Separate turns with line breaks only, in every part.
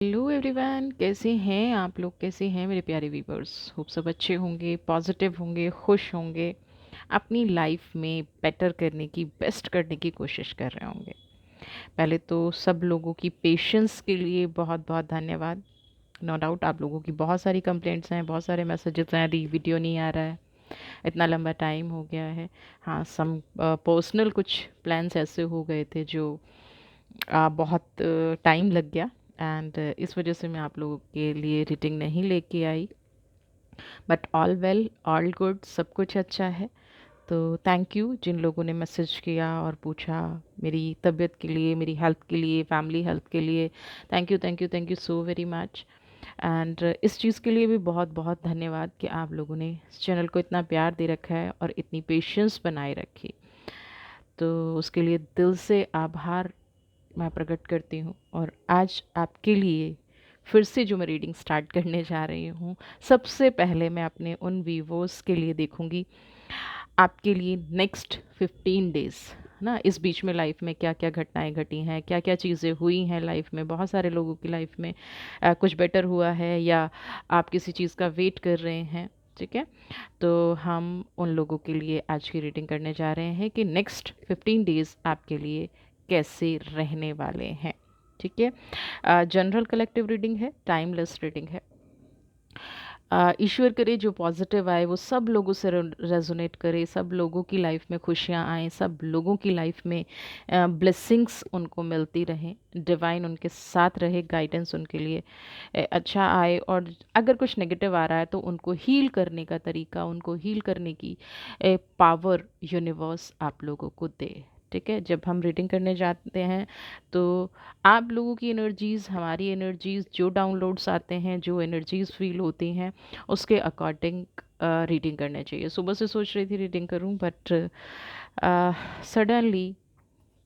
Hello everyone, कैसे हैं आप लोग? कैसे हैं मेरे प्यारे व्यूवर्स? होप सब अच्छे होंगे, पॉजिटिव होंगे, खुश होंगे, अपनी लाइफ में बेटर करने की, बेस्ट करने की कोशिश कर रहे होंगे। पहले तो सब लोगों की पेशेंस के लिए बहुत बहुत धन्यवाद। नो डाउट आप लोगों की बहुत सारी कंप्लेंट्स हैं, बहुत सारे मैसेजेस हैं, वीडियो नहीं आ रहा है, इतना लंबा टाइम हो गया है। हाँ, सम पर्सनल कुछ प्लान्स ऐसे हो गए थे जो बहुत टाइम लग गया, एंड इस वजह से मैं आप लोगों के लिए रीडिंग नहीं लेके आई। But all well, all good, सब कुछ अच्छा है। तो थैंक यू जिन लोगों ने मैसेज किया और पूछा मेरी तबीयत के लिए, मेरी हेल्थ के लिए, फैमिली हेल्थ के लिए। Thank you, thank you, thank you so very much. And इस चीज़ के लिए भी बहुत बहुत धन्यवाद कि आप लोगों ने इस चैनल को इतना प्यार दे रखा है और इतनी पेशेंस बनाए रखी। तो उसके लिए दिल से आभार मैं प्रकट करती हूँ। और आज आपके लिए फिर से जो मैं रीडिंग स्टार्ट करने जा रही हूँ, सबसे पहले मैं अपने उन वीवर्स के लिए देखूँगी आपके लिए नेक्स्ट 15 डेज़ ना, इस बीच में लाइफ में क्या क्या घटनाएं घटी हैं, क्या क्या चीज़ें हुई हैं लाइफ में। बहुत सारे लोगों की लाइफ में कुछ बेटर हुआ है या आप किसी चीज़ का वेट कर रहे हैं। ठीक है, तो हम उन लोगों के लिए आज की रीडिंग करने जा रहे हैं कि नेक्स्ट 15 डेज़ आपके लिए कैसे रहने वाले हैं। ठीक है, जनरल कलेक्टिव रीडिंग है, टाइमलेस रीडिंग है। ईश्वर करे जो पॉजिटिव आए वो सब लोगों से रेजोनेट करे, सब लोगों की लाइफ में खुशियाँ आएँ, सब लोगों की लाइफ में ब्लेसिंग्स उनको मिलती रहें, डिवाइन उनके साथ रहे, गाइडेंस उनके लिए अच्छा आए। और अगर कुछ नेगेटिव आ रहा है तो उनको हील करने का तरीका, उनको हील करने की पावर यूनिवर्स आप लोगों को दे। ठीक है, जब हम रीडिंग करने जाते हैं तो आप लोगों की एनर्जीज़, हमारी एनर्जीज़, जो डाउनलोड्स आते हैं, जो एनर्जीज़ फील होती हैं, उसके अकॉर्डिंग रीडिंग करना चाहिए। सुबह से सोच रही थी रीडिंग करूं, बट सडनली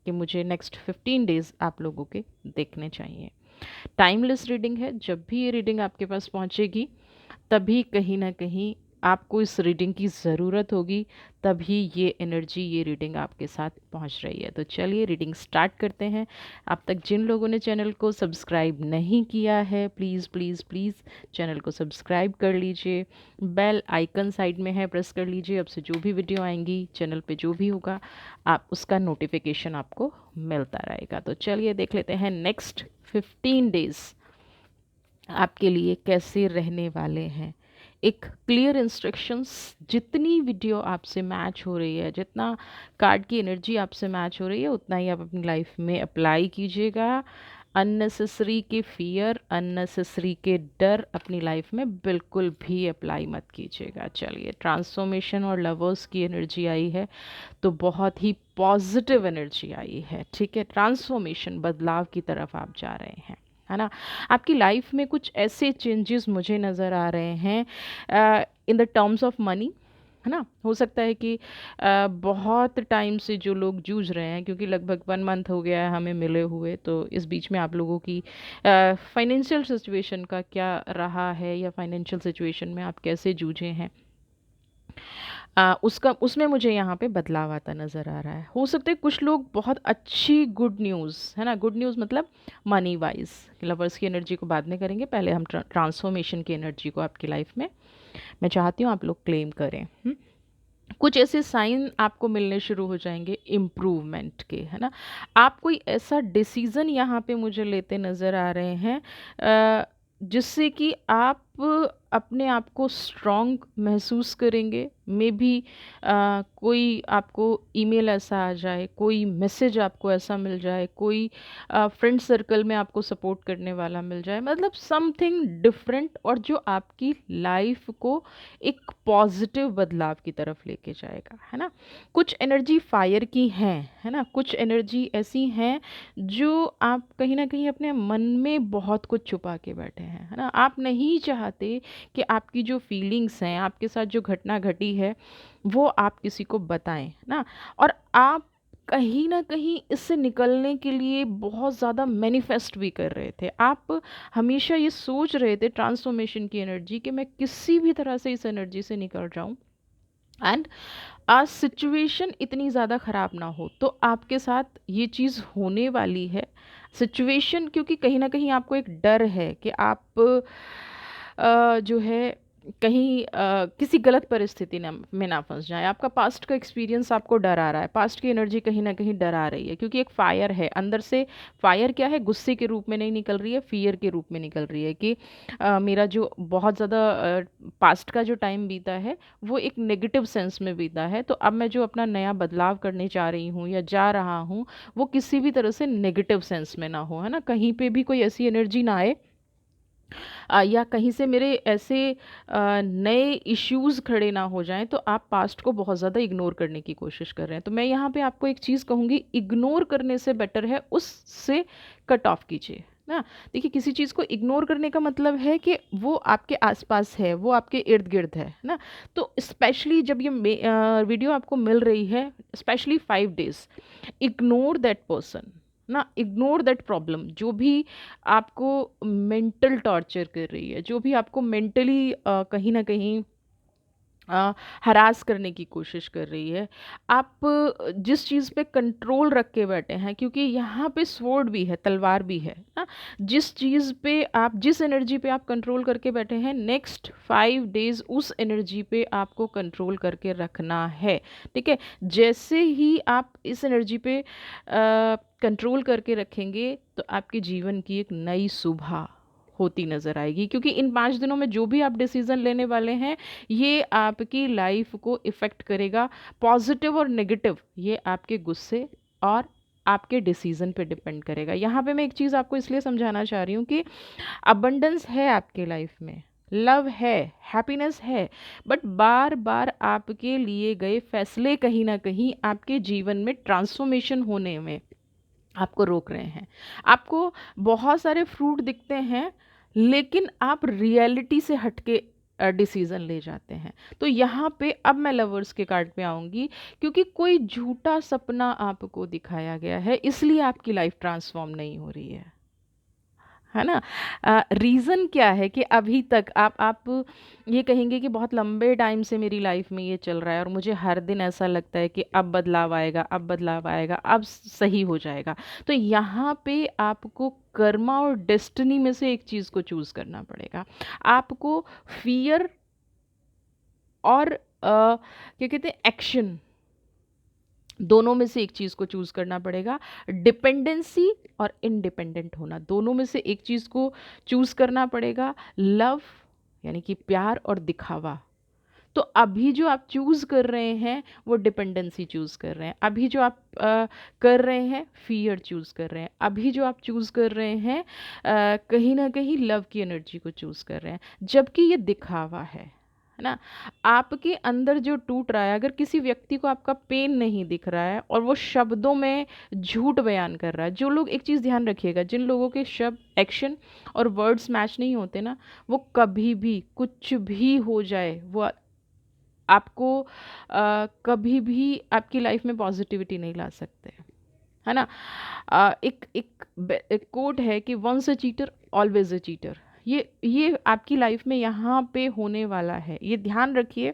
कि मुझे नेक्स्ट 15 डेज़ आप लोगों के देखने चाहिए। टाइमलेस रीडिंग है, जब भी ये रीडिंग आपके पास पहुंचेगी तभी कहीं ना कहीं आपको इस रीडिंग की ज़रूरत होगी, तभी ये एनर्जी, ये रीडिंग आपके साथ पहुंच रही है। तो चलिए रीडिंग स्टार्ट करते हैं। अब तक जिन लोगों ने चैनल को सब्सक्राइब नहीं किया है, प्लीज़ प्लीज़ प्लीज़ चैनल को सब्सक्राइब कर लीजिए। बेल आइकन साइड में है, प्रेस कर लीजिए। अब से जो भी वीडियो आएंगी चैनल पे, जो भी होगा, आप उसका नोटिफिकेशन आपको मिलता रहेगा। तो चलिए देख लेते हैं नेक्स्ट 15 डेज़ आपके लिए कैसे रहने वाले हैं। एक क्लियर इंस्ट्रक्शंस, जितनी वीडियो आपसे मैच हो रही है, जितना कार्ड की एनर्जी आपसे मैच हो रही है, उतना ही आप अपनी लाइफ में अप्लाई कीजिएगा। अननेसेसरी के फियर, अननेसेसरी के डर अपनी लाइफ में बिल्कुल भी अप्लाई मत कीजिएगा। चलिए, ट्रांसफॉर्मेशन और लवर्स की एनर्जी आई है तो बहुत ही पॉजिटिव एनर्जी आई है। ठीक है, ट्रांसफॉर्मेशन, बदलाव की तरफ आप जा रहे हैं, है ना। आपकी लाइफ में कुछ ऐसे चेंजेस मुझे नज़र आ रहे हैं in the terms of money, है ना। हो सकता है कि बहुत टाइम से जो लोग जूझ रहे हैं, क्योंकि लगभग 1 मंथ हो गया है हमें मिले हुए, तो इस बीच में आप लोगों की फाइनेंशियल सिचुएशन का क्या रहा है, या फाइनेंशियल सिचुएशन में आप कैसे जूझे हैं, उसका, उसमें मुझे यहाँ पे बदलाव आता नज़र आ रहा है। हो सकता है कुछ लोग बहुत अच्छी गुड न्यूज़, है ना, गुड न्यूज़ मतलब मनी वाइज। लवर्स की एनर्जी को बाद में करेंगे, पहले हम ट्रांसफॉर्मेशन की एनर्जी को आपकी लाइफ में मैं चाहती हूँ आप लोग क्लेम करें। कुछ ऐसे साइन आपको मिलने शुरू हो जाएंगे इम्प्रूवमेंट के, है ना। आप कोई ऐसा डिसीज़न यहाँ पे मुझे लेते नज़र आ रहे हैं जिससे कि आप अपने आप को स्ट्रॉन्ग महसूस करेंगे। मे बी कोई आपको ईमेल ऐसा आ जाए, कोई मैसेज आपको ऐसा मिल जाए, कोई फ्रेंड सर्कल में आपको सपोर्ट करने वाला मिल जाए, मतलब समथिंग डिफरेंट, और जो आपकी लाइफ को एक पॉजिटिव बदलाव की तरफ लेके जाएगा, है ना। कुछ एनर्जी फायर की हैं, है ना, कुछ एनर्जी ऐसी हैं जो आप कहीं ना कहीं अपने मन में बहुत कुछ छुपा के बैठे हैं, है ना। आप नहीं चाहते कि आपकी जो फीलिंग्स हैं, आपके साथ जो घटना घटी है, वो आप किसी को बताएं ना। और आप कहीं ना कहीं इससे निकलने के लिए बहुत ज़्यादा मैनिफेस्ट भी कर रहे थे। आप हमेशा ये सोच रहे थे, ट्रांसफॉर्मेशन की एनर्जी, कि मैं किसी भी तरह से इस एनर्जी से निकल जाऊं, एंड आज सिचुएशन इतनी ज़्यादा ख़राब ना हो। तो आपके साथ ये चीज़ होने वाली है, सिचुएशन, क्योंकि कहीं न कहीं आपको एक डर है कि आप जो है कहीं किसी गलत परिस्थिति में ना फँस जाएँ। आपका पास्ट का एक्सपीरियंस आपको डरा रहा है, पास्ट की एनर्जी कहीं न कहीं डरा रही है, क्योंकि एक फायर है अंदर से। फायर क्या है, गुस्से के रूप में नहीं निकल रही है, फ़ियर के रूप में निकल रही है कि मेरा जो बहुत ज़्यादा पास्ट का जो टाइम बीता है वो एक नेगेटिव सेंस में बीता है, तो अब मैं जो अपना नया बदलाव करने जा रही हूँ या जा रहा हूँ वो किसी भी तरह से नेगेटिव सेंस में ना हो, है ना? कहीं पे भी कोई ऐसी एनर्जी ना आए या कहीं से मेरे ऐसे नए इश्यूज़ खड़े ना हो जाएँ, तो आप पास्ट को बहुत ज़्यादा इग्नोर करने की कोशिश कर रहे हैं। तो मैं यहाँ पे आपको एक चीज़ कहूँगी, इग्नोर करने से बेटर है उससे कट ऑफ कीजिए ना। देखिए, किसी चीज़ को इग्नोर करने का मतलब है कि वो आपके आसपास है, वो आपके इर्द गिर्द है ना। तो स्पेशली जब ये वीडियो आपको मिल रही है, specially 5 days, ignore that person ना, इग्नोर दैट प्रॉब्लम जो भी आपको मेंटल टॉर्चर कर रही है, जो भी आपको मेंटली कहीं ना कहीं हरास करने की कोशिश कर रही है। आप जिस चीज़ पे कंट्रोल रख के बैठे हैं, क्योंकि यहाँ पे स्वॉर्ड भी है, तलवार भी है ना। जिस चीज़ पे आप, जिस एनर्जी पे आप कंट्रोल करके बैठे हैं, नेक्स्ट 5 डेज उस एनर्जी पे आपको कंट्रोल करके रखना है। ठीक है, जैसे ही आप इस एनर्जी पे कंट्रोल करके रखेंगे तो आपके जीवन की एक नई सुबह होती नज़र आएगी, क्योंकि इन 5 दिनों में जो भी आप डिसीज़न लेने वाले हैं ये आपकी लाइफ को इफ़ेक्ट करेगा, पॉजिटिव और नेगेटिव, ये आपके गुस्से और आपके डिसीज़न पे डिपेंड करेगा। यहाँ पे मैं एक चीज़ आपको इसलिए समझाना चाह रही हूँ कि अबंडेंस है आपके लाइफ में, लव है, हैप्पीनेस है, बट बार बार आपके लिए गए फैसले कहीं ना कहीं आपके जीवन में ट्रांसफॉर्मेशन होने में आपको रोक रहे हैं। आपको बहुत सारे फ्रूट दिखते हैं, लेकिन आप रियलिटी से हटके डिसीज़न ले जाते हैं। तो यहाँ पे अब मैं लवर्स के कार्ड पे आऊँगी, क्योंकि कोई झूठा सपना आपको दिखाया गया है, इसलिए आपकी लाइफ ट्रांसफॉर्म नहीं हो रही है ना। रीज़न क्या है कि अभी तक आप ये कहेंगे कि बहुत लंबे टाइम से मेरी लाइफ में ये चल रहा है और मुझे हर दिन ऐसा लगता है कि अब बदलाव आएगा, अब बदलाव आएगा, अब सही हो जाएगा। तो यहाँ पे आपको कर्मा और डेस्टिनी में से एक चीज़ को चूज़ करना पड़ेगा। आपको फियर और क्या कहते हैं, एक्शन, दोनों में से एक चीज़ को चूज़ करना पड़ेगा। डिपेंडेंसी और इंडिपेंडेंट होना, दोनों में से एक चीज़ को चूज़ करना पड़ेगा। लव यानी कि प्यार और दिखावा। तो अभी जो आप चूज़ कर रहे हैं वो डिपेंडेंसी चूज़ कर रहे हैं, अभी जो आप कर रहे हैं फियर चूज़ कर रहे हैं, अभी जो आप चूज़ कर रहे हैं कहीं ना कहीं लव की एनर्जी को चूज़ कर रहे हैं, जबकि ये दिखावा है ना। आपके अंदर जो टूट रहा है, अगर किसी व्यक्ति को आपका पेन नहीं दिख रहा है और वो शब्दों में झूठ बयान कर रहा है, जो लोग, एक चीज़ ध्यान रखिएगा, जिन लोगों के शब्द, एक्शन और वर्ड्स मैच नहीं होते ना, वो कभी भी कुछ भी हो जाए वो आपको कभी भी आपकी लाइफ में पॉजिटिविटी नहीं ला सकते, है ना। एक कोट है कि once a cheater always a cheater. ये आपकी लाइफ में यहाँ पे होने वाला है, ये ध्यान रखिए।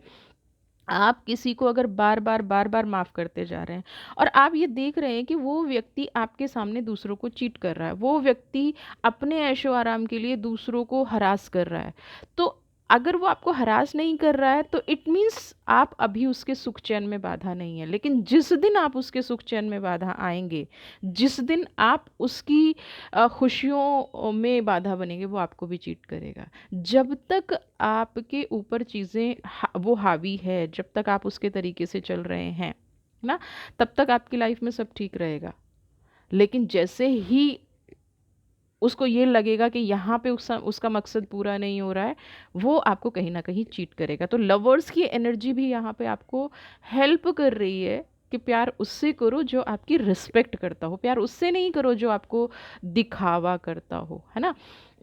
आप किसी को अगर बार बार माफ़ करते जा रहे हैं और आप ये देख रहे हैं कि वो व्यक्ति आपके सामने दूसरों को चीट कर रहा है, वो व्यक्ति अपने ऐशो आराम के लिए दूसरों को हरास कर रहा है, तो अगर वो आपको हरास नहीं कर रहा है तो इट मीन्स आप अभी उसके सुख चैन में बाधा नहीं है। लेकिन जिस दिन आप उसके सुख चैन में बाधा आएंगे, जिस दिन आप उसकी खुशियों में बाधा बनेंगे, वो आपको भी चीट करेगा। जब तक आपके ऊपर चीज़ें वो हावी है, जब तक आप उसके तरीके से चल रहे हैं ना, तब तक आपकी लाइफ में सब ठीक रहेगा। लेकिन जैसे ही उसको ये लगेगा कि यहाँ पे उसका मकसद पूरा नहीं हो रहा है, वो आपको कहीं ना कहीं चीट करेगा। तो लवर्स की एनर्जी भी यहाँ पे आपको हेल्प कर रही है कि प्यार उससे करो जो आपकी रिस्पेक्ट करता हो, प्यार उससे नहीं करो जो आपको दिखावा करता हो, है ना।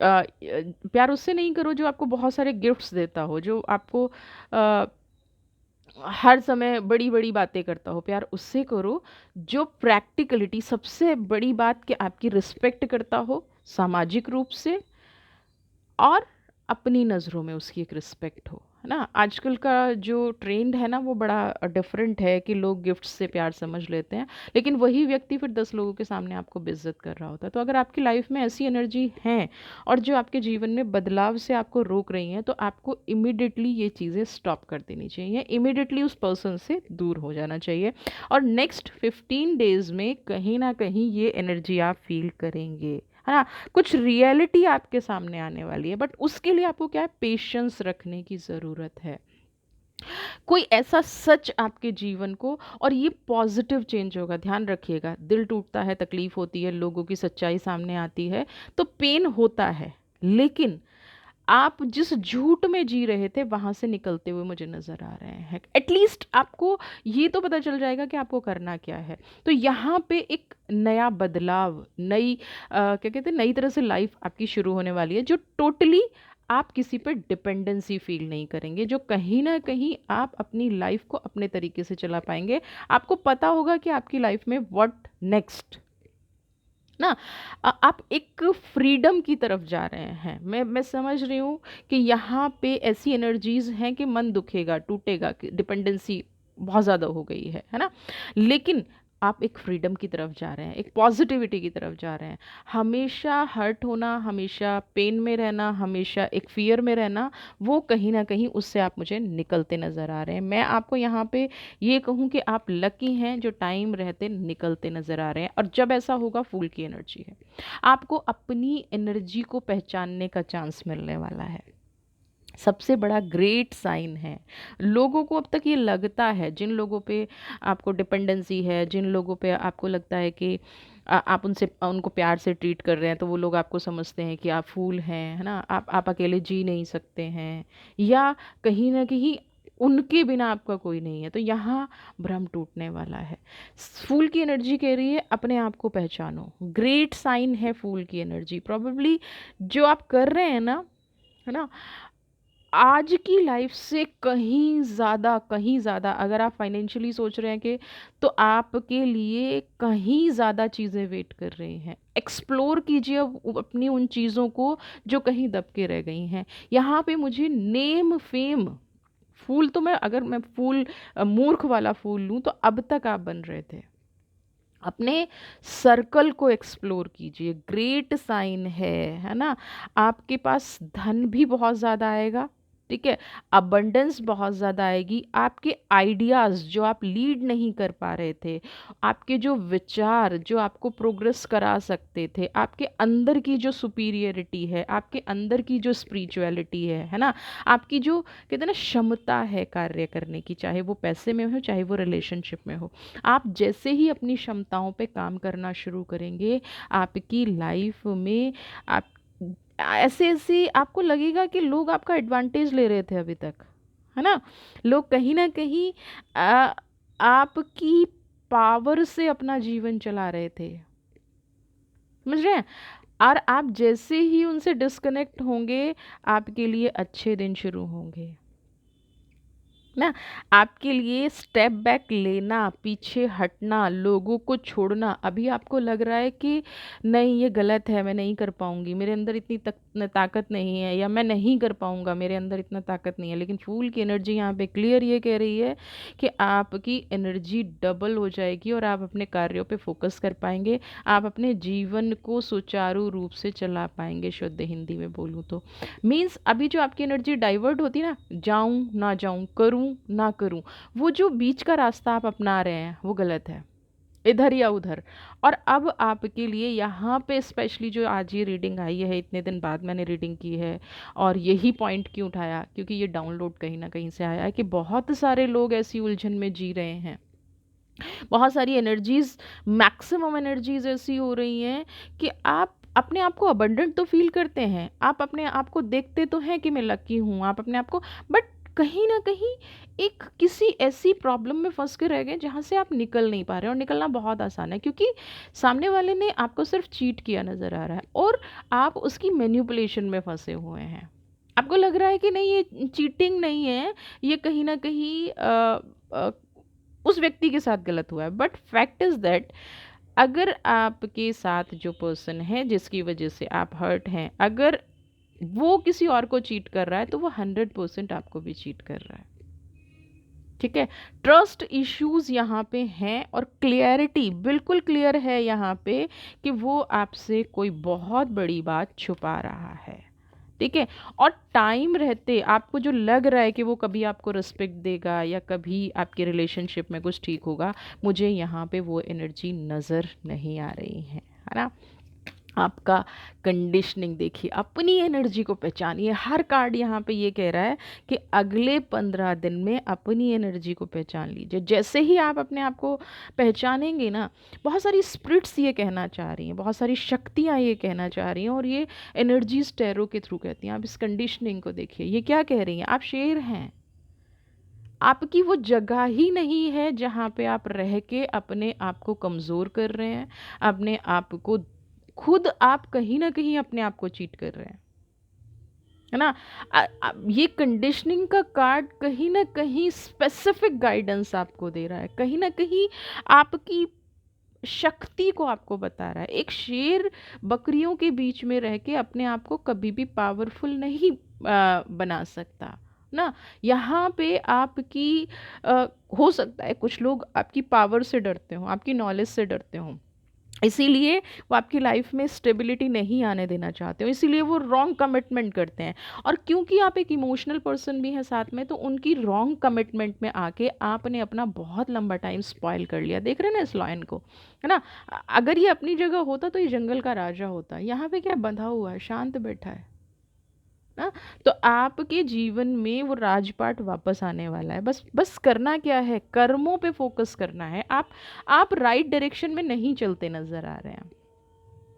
प्यार उससे नहीं करो जो आपको बहुत सारे गिफ्ट्स देता हो, जो आपको हर समय बड़ी बड़ी बातें करता हो। प्यार उससे करो जो प्रैक्टिकलिटी, सबसे बड़ी बात कि आपकी रिस्पेक्ट करता हो सामाजिक रूप से, और अपनी नज़रों में उसकी एक रिस्पेक्ट हो, है ना। आजकल का जो ट्रेंड है ना वो बड़ा डिफरेंट है कि लोग गिफ्ट से प्यार समझ लेते हैं, लेकिन वही व्यक्ति फिर 10 लोगों के सामने आपको बेइज्जत कर रहा होता है। तो अगर आपकी लाइफ में ऐसी एनर्जी है और जो आपके जीवन में बदलाव से आपको रोक रही हैं, तो आपको इमिडिएटली ये चीज़ें स्टॉप कर देनी चाहिए, इमिडिएटली उस पर्सन से दूर हो जाना चाहिए। और नेक्स्ट 15 डेज में कहीं ना कहीं ये एनर्जी आप फील करेंगे, है ना। कुछ रियलिटी आपके सामने आने वाली है, बट उसके लिए आपको क्या है, पेशेंस रखने की ज़रूरत है। कोई ऐसा सच आपके जीवन को, और ये पॉजिटिव चेंज होगा, ध्यान रखिएगा। दिल टूटता है, तकलीफ होती है, लोगों की सच्चाई सामने आती है, तो पेन होता है, लेकिन आप जिस झूठ में जी रहे थे वहां से निकलते हुए मुझे नजर आ रहे हैं। एटलीस्ट आपको ये तो पता चल जाएगा कि आपको करना क्या है। तो यहाँ पे एक नया बदलाव, नई क्या कहते हैं, नई तरह से लाइफ आपकी शुरू होने वाली है, जो टोटली आप किसी पर डिपेंडेंसी फील नहीं करेंगे, जो कहीं ना कहीं आप अपनी लाइफ को अपने तरीके से चला पाएंगे। आपको पता होगा कि आपकी लाइफ में व्हाट नेक्स्ट ना। आप एक फ्रीडम की तरफ जा रहे हैं। मैं समझ रही हूँ कि यहाँ पे ऐसी एनर्जीज हैं कि मन दुखेगा, टूटेगा, कि डिपेंडेंसी बहुत ज़्यादा हो गई है ना। लेकिन आप एक फ्रीडम की तरफ जा रहे हैं, एक पॉजिटिविटी की तरफ जा रहे हैं। हमेशा हर्ट होना, हमेशा पेन में रहना, हमेशा एक फियर में रहना, वो कहीं ना कहीं उससे आप मुझे निकलते नज़र आ रहे हैं। मैं आपको यहाँ पे ये कहूँ कि आप लकी हैं जो टाइम रहते निकलते नज़र आ रहे हैं। और जब ऐसा होगा, फूल की एनर्जी है, आपको अपनी एनर्जी को पहचानने का चांस मिलने वाला है। सबसे बड़ा ग्रेट साइन है। लोगों को अब तक ये लगता है, जिन लोगों पे आपको डिपेंडेंसी है, जिन लोगों पे आपको लगता है कि आप उनसे उनको प्यार से ट्रीट कर रहे हैं, तो वो लोग आपको समझते हैं कि आप फूल हैं, है ना, आप अकेले जी नहीं सकते हैं, या कहीं ना कहीं उनके बिना आपका कोई नहीं है। तो यहाँ भ्रम टूटने वाला है। फूल की एनर्जी कह रही है अपने आप को पहचानो। ग्रेट साइन है फूल की एनर्जी। प्रोबेबली जो आप कर रहे हैं ना, है ना, आज की लाइफ से कहीं ज़्यादा अगर आप फाइनेंशियली सोच रहे हैं कि, तो आपके लिए कहीं ज़्यादा चीज़ें वेट कर रही हैं। एक्सप्लोर कीजिए अपनी उन चीज़ों को जो कहीं दब के रह गई हैं। यहाँ पे मुझे नेम फेम, फूल तो मैं, अगर मैं फूल मूर्ख वाला फूल लूँ तो अब तक आप बन रहे थे। अपने सर्कल को एक्सप्लोर कीजिए, ग्रेट साइन है ना। आपके पास धन भी बहुत ज़्यादा आएगा, ठीक है, अबंडेंस बहुत ज़्यादा आएगी। आपके आइडियाज़ जो आप लीड नहीं कर पा रहे थे, आपके जो विचार जो आपको प्रोग्रेस करा सकते थे, आपके अंदर की जो सुपीरियरिटी है, आपके अंदर की जो स्पिरिचुअलिटी है ना, आपकी जो कहते हैं ना क्षमता है कार्य करने की, चाहे वो पैसे में हो चाहे वो रिलेशनशिप में हो, आप जैसे ही अपनी क्षमताओं पे काम करना शुरू करेंगे, आपकी लाइफ में आप ऐसे ऐसे आपको लगेगा कि लोग आपका एडवांटेज ले रहे थे अभी तक, है ना। लोग कहीं ना कहीं आ, आपकी पावर से अपना जीवन चला रहे थे, समझ रहे हैं। और आप जैसे ही उनसे डिस्कनेक्ट होंगे, आपके लिए अच्छे दिन शुरू होंगे ना। आपके लिए स्टेप बैक लेना, पीछे हटना, लोगों को छोड़ना, अभी आपको लग रहा है कि नहीं ये गलत है, मैं नहीं कर पाऊंगी, मेरे अंदर इतनी ताकत नहीं है, या मैं नहीं कर पाऊंगा, मेरे अंदर इतना ताकत नहीं है। लेकिन फूल की एनर्जी यहाँ पे क्लियर ये कह रही है कि आपकी एनर्जी डबल हो जाएगी और आप अपने कार्यों पे फोकस कर पाएंगे, आप अपने जीवन को सुचारू रूप से चला पाएंगे। शुद्ध हिंदी में बोलूँ तो मीन्स अभी जो आपकी एनर्जी डाइवर्ट होती है ना, जाऊं ना जाऊं, करूं ना करूं, वो जो बीच का रास्ता आप अपना रहे हैं वो गलत है, इधर या उधर। और अब आपके लिए यहाँ पे स्पेशली जो आज ये रीडिंग आई है, इतने दिन बाद मैंने रीडिंग की है, और यही पॉइंट क्यों उठाया, क्योंकि ये डाउनलोड कहीं ना कहीं से आया है कि बहुत सारे लोग ऐसी उलझन में जी रहे हैं। बहुत सारी एनर्जीज, मैक्सिमम एनर्जीज ऐसी हो रही हैं कि आप अपने आप को अबंडेंट तो फील करते हैं, आप अपने आप को देखते तो हैं कि मैं लकी हूँ, आप अपने आप को, बट कहीं ना कहीं एक किसी ऐसी प्रॉब्लम में फंस के रह गए जहाँ से आप निकल नहीं पा रहे। और निकलना बहुत आसान है, क्योंकि सामने वाले ने आपको सिर्फ चीट किया नज़र आ रहा है और आप उसकी मैनिपुलेशन में फंसे हुए हैं। आपको लग रहा है कि नहीं ये चीटिंग नहीं है, ये कहीं ना कहीं उस व्यक्ति के साथ गलत हुआ है। बट फैक्ट इज़ दैट अगर आपके साथ जो पर्सन है जिसकी वजह से आप हर्ट हैं, अगर वो किसी और को चीट कर रहा है तो वो 100% आपको भी चीट कर रहा है। ठीक है, ट्रस्ट इश्यूज यहाँ पे हैं और क्लियरिटी बिल्कुल क्लियर है यहाँ पे कि वो आपसे कोई बहुत बड़ी बात छुपा रहा है। ठीक है, और टाइम रहते आपको जो लग रहा है कि वो कभी आपको रिस्पेक्ट देगा या कभी आपके रिलेशनशिप में कुछ ठीक होगा, मुझे यहाँ पे वो एनर्जी नज़र नहीं आ रही है ना। आपका कंडीशनिंग देखिए, अपनी एनर्जी को पहचानिए। हर कार्ड यहाँ पे ये कह रहा है कि अगले 15 दिन में अपनी एनर्जी को पहचान लीजिए। जैसे ही आप अपने आप को पहचानेंगे ना, बहुत सारी स्पिरिट्स ये कहना चाह रही हैं, बहुत सारी शक्तियाँ ये कहना चाह रही हैं, और ये एनर्जीज टैरो के थ्रू कहती हैं। आप इस कंडीशनिंग को देखिए, ये क्या कह रही हैं, आप शेर हैं। आपकी वो जगह ही नहीं है जहाँ पे आप रह के अपने आप को कमज़ोर कर रहे हैं, अपने आप को खुद आप कहीं ना कहीं अपने आप को चीट कर रहे हैं, है ना। ये कंडीशनिंग का कार्ड कहीं ना कहीं स्पेसिफिक गाइडेंस आपको दे रहा है, कहीं ना कहीं आपकी शक्ति को आपको बता रहा है। एक शेर बकरियों के बीच में रह के अपने आप को कभी भी पावरफुल नहीं बना सकता ना। यहाँ पे आपकी हो सकता है कुछ लोग आपकी पावर से डरते हो, आपकी नॉलेज से डरते हो, इसीलिए वो आपकी लाइफ में स्टेबिलिटी नहीं आने देना चाहते हो, इसीलिए वो रॉन्ग कमिटमेंट करते हैं। और क्योंकि आप एक इमोशनल पर्सन भी हैं साथ में, तो उनकी रॉन्ग कमिटमेंट में आके आपने अपना बहुत लंबा टाइम स्पॉइल कर लिया। देख रहे हैं ना इस लॉयन को, है ना। अगर ये अपनी जगह होता तो ये जंगल का राजा होता, यहाँ पे क्या बंधा हुआ है, शांत बैठा है ना। तो आपके जीवन में वो राजपाट वापस आने वाला है। बस बस करना क्या है, कर्मों पे फोकस करना है। आप राइट डायरेक्शन में नहीं चलते नजर आ रहे हैं,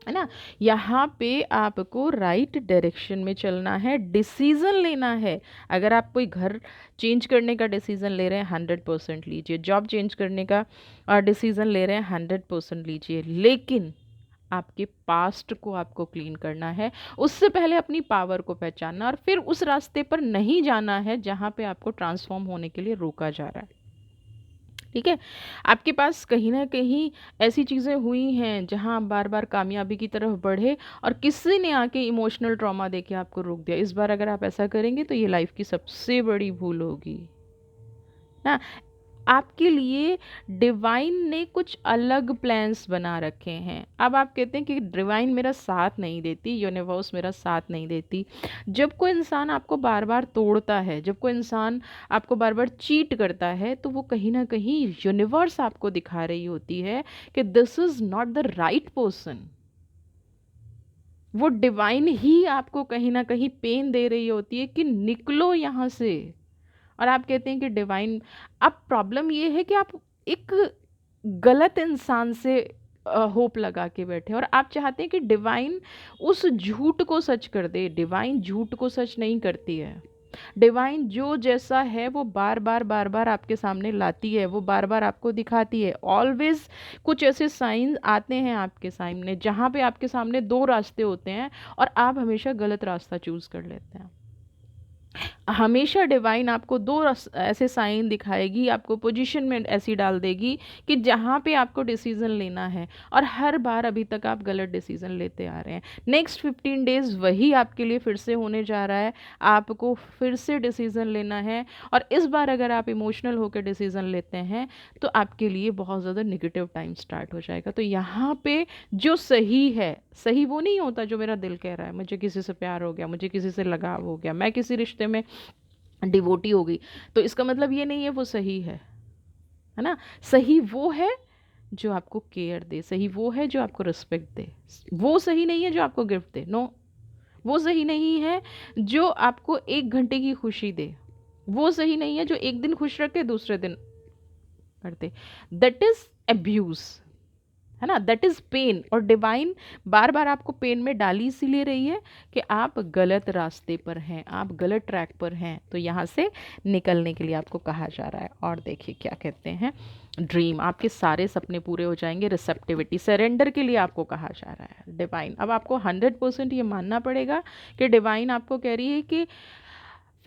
है ना। यहाँ पे आपको राइट डायरेक्शन में चलना है, डिसीजन लेना है। अगर आप कोई घर चेंज करने का डिसीजन ले रहे हैं, 100% लीजिए। जॉब चेंज करने का डिसीजन ले रहे हैं, 100% लीजिए। लेकिन आपके पास्ट को आपको क्लीन करना है, उससे पहले अपनी पावर को पहचानना, और फिर उस रास्ते पर नहीं जाना है जहाँ पे आपको ट्रांसफॉर्म होने के लिए रोका जा रहा है। ठीक है, आपके पास कहीं ना कहीं ऐसी चीज़ें हुई हैं जहां आप बार बार कामयाबी की तरफ बढ़े और किसी ने आके इमोशनल ट्रॉमा देके आपको रोक दिया। इस बार अगर आप ऐसा करेंगे तो ये लाइफ की सबसे बड़ी भूल होगी ना। आपके लिए डिवाइन ने कुछ अलग प्लान्स बना रखे हैं। अब आप कहते हैं कि डिवाइन मेरा साथ नहीं देती, यूनिवर्स मेरा साथ नहीं देती। जब कोई इंसान आपको बार बार तोड़ता है, जब कोई इंसान आपको बार बार चीट करता है, तो वो कहीं ना कहीं यूनिवर्स आपको दिखा रही होती है कि this is not the right person. वो डिवाइन ही आपको कहीं ना कहीं पेन दे रही होती है कि निकलो यहाँ से। और आप कहते हैं कि डिवाइन, अब प्रॉब्लम ये है कि आप एक गलत इंसान से होप लगा के बैठे, और आप चाहते हैं कि डिवाइन उस झूठ को सच कर दे। डिवाइन झूठ को सच नहीं करती है। डिवाइन जो जैसा है वो बार बार आपके सामने लाती है, वो बार बार आपको दिखाती है। ऑलवेज कुछ ऐसे साइन आते हैं आपके सामने जहाँ पे आपके सामने दो रास्ते होते हैं और आप हमेशा गलत रास्ता चूज कर लेते हैं। हमेशा डिवाइन आपको दो ऐसे साइन दिखाएगी, आपको पोजीशन में ऐसी डाल देगी कि जहाँ पे आपको डिसीजन लेना है, और हर बार अभी तक आप गलत डिसीजन लेते आ रहे हैं। नेक्स्ट 15 डेज वही आपके लिए फिर से होने जा रहा है। आपको फिर से डिसीजन लेना है, और इस बार अगर आप इमोशनल होकर डिसीजन लेते हैं तो आपके लिए बहुत ज़्यादा निगेटिव टाइम स्टार्ट हो जाएगा। तो यहाँ पे जो सही है, सही वो नहीं होता जो मेरा दिल कह रहा है। मुझे किसी से प्यार हो गया, मुझे किसी से लगाव हो गया, मैं किसी रिश्ते में डिवोटी हो गई, तो इसका मतलब ये नहीं है वो सही है ना। सही वो है जो आपको केयर दे, सही वो है जो आपको रिस्पेक्ट दे। वो सही नहीं है जो आपको गिफ्ट दे, नो। वो सही नहीं है जो आपको 1 घंटे की खुशी दे। वो सही नहीं है जो एक दिन खुश रखे दूसरे दिन करते। दैट इज अब्यूज, है ना, दैट इज़ पेन। और डिवाइन बार बार आपको पेन में डाली इसीलिए रही है कि आप गलत रास्ते पर हैं, आप गलत ट्रैक पर हैं। तो यहाँ से निकलने के लिए आपको कहा जा रहा है। और देखिए क्या कहते हैं, ड्रीम, आपके सारे सपने पूरे हो जाएंगे। रिसेप्टिविटी, सरेंडर के लिए आपको कहा जा रहा है डिवाइन। अब आपको 100% ये मानना पड़ेगा कि डिवाइन आपको कह रही है कि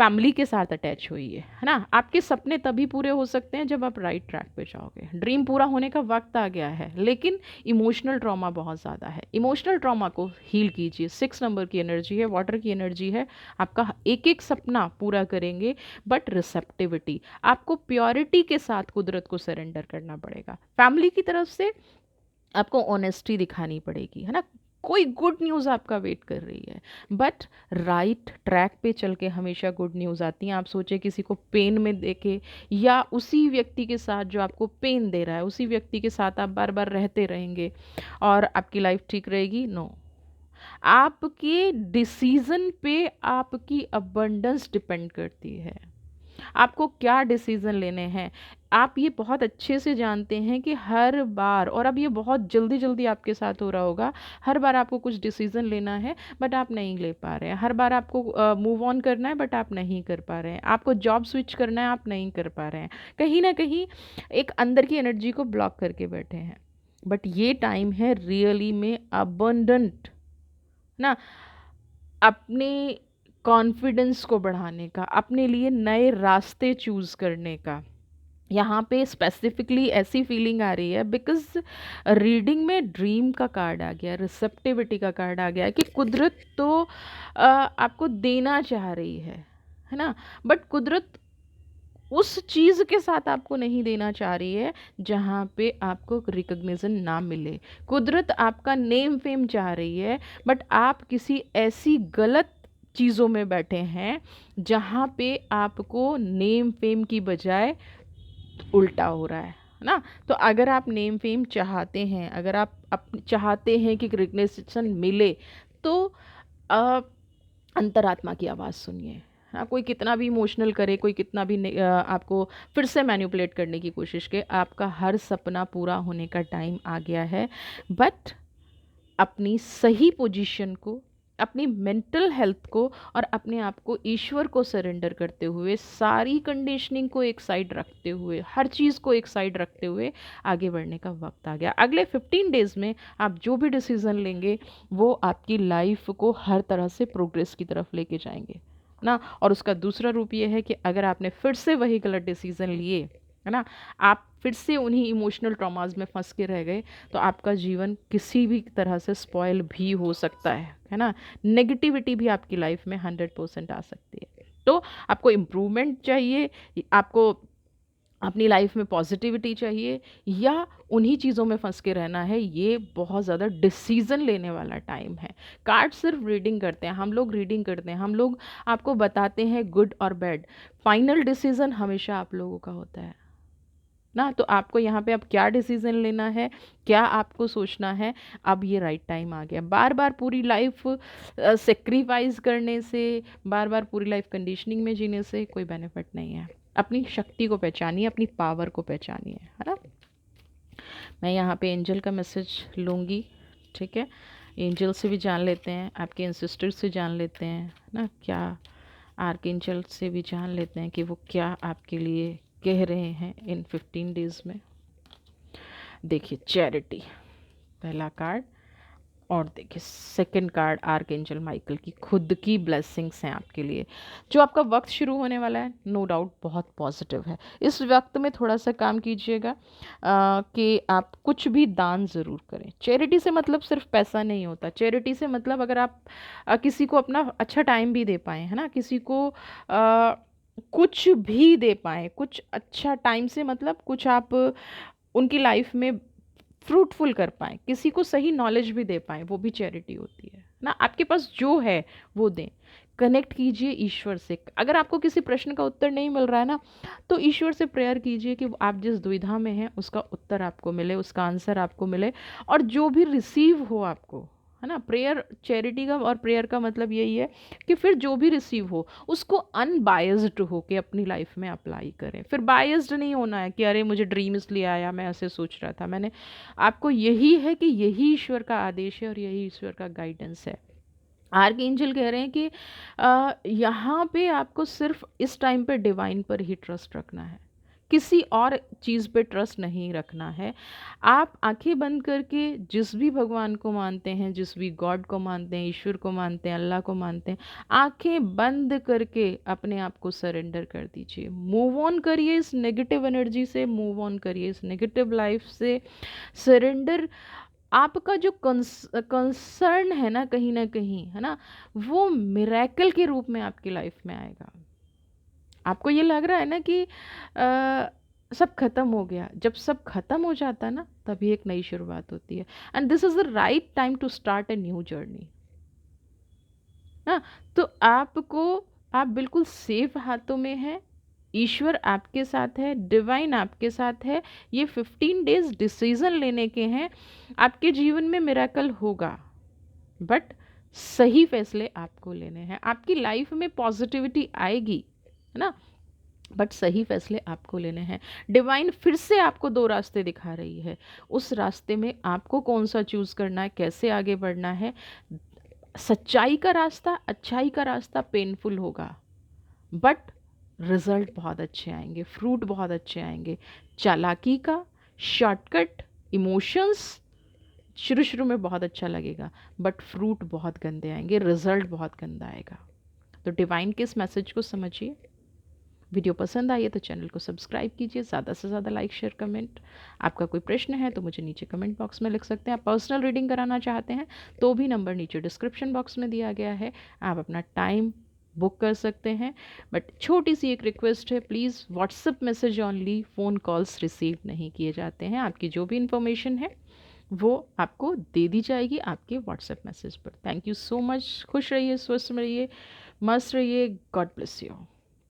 फैमिली के साथ अटैच होइए, है ना। आपके सपने तभी पूरे हो सकते हैं जब आप राइट ट्रैक पे जाओगे। ड्रीम पूरा होने का वक्त आ गया है, लेकिन इमोशनल ट्रॉमा बहुत ज़्यादा है। इमोशनल ट्रॉमा को हील कीजिए। 6 नंबर की एनर्जी है, वाटर की एनर्जी है। आपका एक एक सपना पूरा करेंगे, बट रिसेप्टिविटी, आपको प्योरिटी के साथ कुदरत को सरेंडर करना पड़ेगा। फैमिली की तरफ से आपको ऑनेस्टी दिखानी पड़ेगी, है ना। कोई गुड न्यूज़ आपका वेट कर रही है, बट राइट ट्रैक पे चल के हमेशा गुड न्यूज़ आती हैं। आप सोचे किसी को पेन में देखे, या उसी व्यक्ति के साथ जो आपको पेन दे रहा है, उसी व्यक्ति के साथ आप बार बार रहते रहेंगे और आपकी लाइफ ठीक रहेगी? नो। आपके डिसीजन पे आपकी अबंडेंस डिपेंड करती है। आपको क्या डिसीज़न लेने हैं। आप ये बहुत अच्छे से जानते हैं कि हर बार, और अब ये बहुत जल्दी जल्दी आपके साथ हो रहा होगा, हर बार आपको कुछ डिसीज़न लेना है बट आप नहीं ले पा रहे हैं। हर बार आपको मूव ऑन करना है बट आप नहीं कर पा रहे हैं। आपको जॉब स्विच करना है, आप नहीं कर पा रहे हैं। कहीं ना कहीं एक अंदर की एनर्जी को ब्लॉक करके बैठे हैं। बट ये टाइम है रियली में अबंडेंट ना, अपने कॉन्फिडेंस को बढ़ाने का, अपने लिए नए रास्ते चूज़ करने का। यहाँ पे स्पेसिफिकली ऐसी फीलिंग आ रही है बिकॉज रीडिंग में ड्रीम का कार्ड आ गया, रिसेप्टिविटी का कार्ड आ गया कि कुदरत तो आपको देना चाह रही है ना। बट कुदरत उस चीज़ के साथ आपको नहीं देना चाह रही है जहाँ पे आपको रिकग्निशन ना मिले। कुदरत आपका नेम फेम चाह रही है, बट आप किसी ऐसी गलत चीज़ों में बैठे हैं जहाँ पे आपको नेम फेम की बजाय उल्टा हो रहा है ना। तो अगर आप नेम फेम चाहते हैं, अगर आप चाहते हैं कि रिकग्निशन मिले, तो अ, अंतरात्मा की आवाज़ सुनिए। हाँ, कोई कितना भी इमोशनल करे, कोई कितना भी आपको फिर से मैनिपुलेट करने की कोशिश करे, आपका हर सपना पूरा होने का टाइम आ गया है। बट अपनी सही पोजीशन को, अपनी मेंटल हेल्थ को और अपने आप को ईश्वर को सरेंडर करते हुए, सारी कंडीशनिंग को एक साइड रखते हुए, हर चीज़ को एक साइड रखते हुए आगे बढ़ने का वक्त आ गया। अगले 15 डेज़ में आप जो भी डिसीज़न लेंगे वो आपकी लाइफ को हर तरह से प्रोग्रेस की तरफ लेके जाएंगे ना। और उसका दूसरा रूप ये है कि अगर आपने फिर से वही गलत डिसीज़न लिए, है ना, आप फिर से उन्हीं इमोशनल ट्रॉमास में फंस के रह गए, तो आपका जीवन किसी भी तरह से स्पॉयल भी हो सकता है ना। नेगेटिविटी भी आपकी लाइफ में 100% आ सकती है। तो आपको इम्प्रूवमेंट चाहिए, आपको अपनी लाइफ में पॉजिटिविटी चाहिए, या उन्हीं चीज़ों में फंस के रहना है, ये बहुत ज़्यादा डिसीज़न लेने वाला टाइम है। कार्ड सिर्फ रीडिंग करते हैं, हम लोग रीडिंग करते हैं, हम लोग आपको बताते हैं गुड और बैड। फाइनल डिसीज़न हमेशा आप लोगों का होता है ना। तो आपको यहाँ पे अब क्या डिसीजन लेना है, क्या आपको सोचना है, अब ये राइट टाइम आ गया। बार बार पूरी लाइफ सेक्रीफाइस करने से, बार बार पूरी लाइफ कंडीशनिंग में जीने से कोई बेनिफिट नहीं है। अपनी शक्ति को पहचानिए, अपनी पावर को पहचानिए, है ना। मैं यहाँ पे एंजल का मैसेज लूँगी, ठीक है। एंजल से भी जान लेते हैं, आपके एंसेस्टर से जान लेते हैं ना, क्या आर्कएंजल से भी जान लेते हैं कि वो क्या आपके लिए कह रहे हैं इन 15 डेज़ में। देखिए, चैरिटी पहला कार्ड, और देखिए सेकंड कार्ड आर्कएंजल माइकल की खुद की ब्लेसिंग्स हैं आपके लिए। जो आपका वक्त शुरू होने वाला है, नो डाउट बहुत पॉजिटिव है। इस वक्त में थोड़ा सा काम कीजिएगा कि आप कुछ भी दान ज़रूर करें। चैरिटी से मतलब सिर्फ पैसा नहीं होता। चैरिटी से मतलब अगर आप किसी को अपना अच्छा टाइम भी दे पाएँ, है ना, किसी को कुछ भी दे पाएँ, कुछ अच्छा टाइम से मतलब कुछ आप उनकी लाइफ में फ्रूटफुल कर पाएँ, किसी को सही नॉलेज भी दे पाएँ, वो भी चैरिटी होती है ना। आपके पास जो है वो दें। कनेक्ट कीजिए ईश्वर से। अगर आपको किसी प्रश्न का उत्तर नहीं मिल रहा है ना, तो ईश्वर से प्रेयर कीजिए कि आप जिस दुविधा में हैं उसका उत्तर आपको मिले, उसका आंसर आपको मिले। और जो भी रिसीव हो आपको, है ना, प्रेयर चैरिटी का और प्रेयर का मतलब यही है कि फिर जो भी रिसीव हो उसको अनबायस्ड हो के अपनी लाइफ में अप्लाई करें। फिर बायस्ड नहीं होना है कि अरे मुझे ड्रीम इसलिए आया, मैं ऐसे सोच रहा था। मैंने आपको यही है कि यही ईश्वर का आदेश है और यही ईश्वर का गाइडेंस है। आर्कएंजल कह रहे हैं कि यहाँ पे आपको सिर्फ इस टाइम पे डिवाइन पर ही ट्रस्ट रखना है, किसी और चीज़ पे ट्रस्ट नहीं रखना है। आप आंखें बंद करके जिस भी भगवान को मानते हैं, जिस भी गॉड को मानते हैं, ईश्वर को मानते हैं, अल्लाह को मानते हैं, आंखें बंद करके अपने आप को सरेंडर कर दीजिए। मूव ऑन करिए इस नेगेटिव एनर्जी से, मूव ऑन करिए इस नेगेटिव लाइफ से। सरेंडर, आपका जो कंसर्न है ना कहीं, है ना, वो मिरेकल के रूप में आपकी लाइफ में आएगा। आपको ये लग रहा है ना कि सब खत्म हो गया, जब सब खत्म हो जाता है ना, तभी एक नई शुरुआत होती है। And this is the right time to start a new journey. ना, तो आपको, आप बिल्कुल सेफ हाथों में हैं। ईश्वर आपके साथ है, डिवाइन आपके साथ है। ये 15 डेज डिसीजन लेने के हैं। आपके जीवन में मिरेकल होगा, बट सही फैसले आपको लेने हैं। आपकी लाइफ में पॉजिटिविटी आएगी, है ना, बट सही फैसले आपको लेने हैं। डिवाइन फिर से आपको दो रास्ते दिखा रही है। उस रास्ते में आपको कौन सा चूज़ करना है, कैसे आगे बढ़ना है। सच्चाई का रास्ता, अच्छाई का रास्ता पेनफुल होगा, बट रिजल्ट बहुत अच्छे आएंगे, फ्रूट बहुत अच्छे आएंगे। चालाकी का शॉर्टकट, इमोशंस शुरू शुरू में बहुत अच्छा लगेगा, बट फ्रूट बहुत गंदे आएंगे, रिजल्ट बहुत गंदा आएगा। तो डिवाइन के इस मैसेज को समझिए। वीडियो पसंद आई है तो चैनल को सब्सक्राइब कीजिए, ज़्यादा से ज़्यादा लाइक शेयर कमेंट। आपका कोई प्रश्न है तो मुझे नीचे कमेंट बॉक्स में लिख सकते हैं। आप पर्सनल रीडिंग कराना चाहते हैं तो भी नंबर नीचे डिस्क्रिप्शन बॉक्स में दिया गया है, आप अपना टाइम बुक कर सकते हैं। बट छोटी सी एक रिक्वेस्ट है, please WhatsApp message only, phone calls receive नहीं किए जाते हैं। आपकी जो भी इंफॉर्मेशन है वो आपको दे दी जाएगी आपके व्हाट्सएप मैसेज पर। Thank you so much. खुश रहिए, स्वस्थ रहिए, मस्त रहिए। God bless you.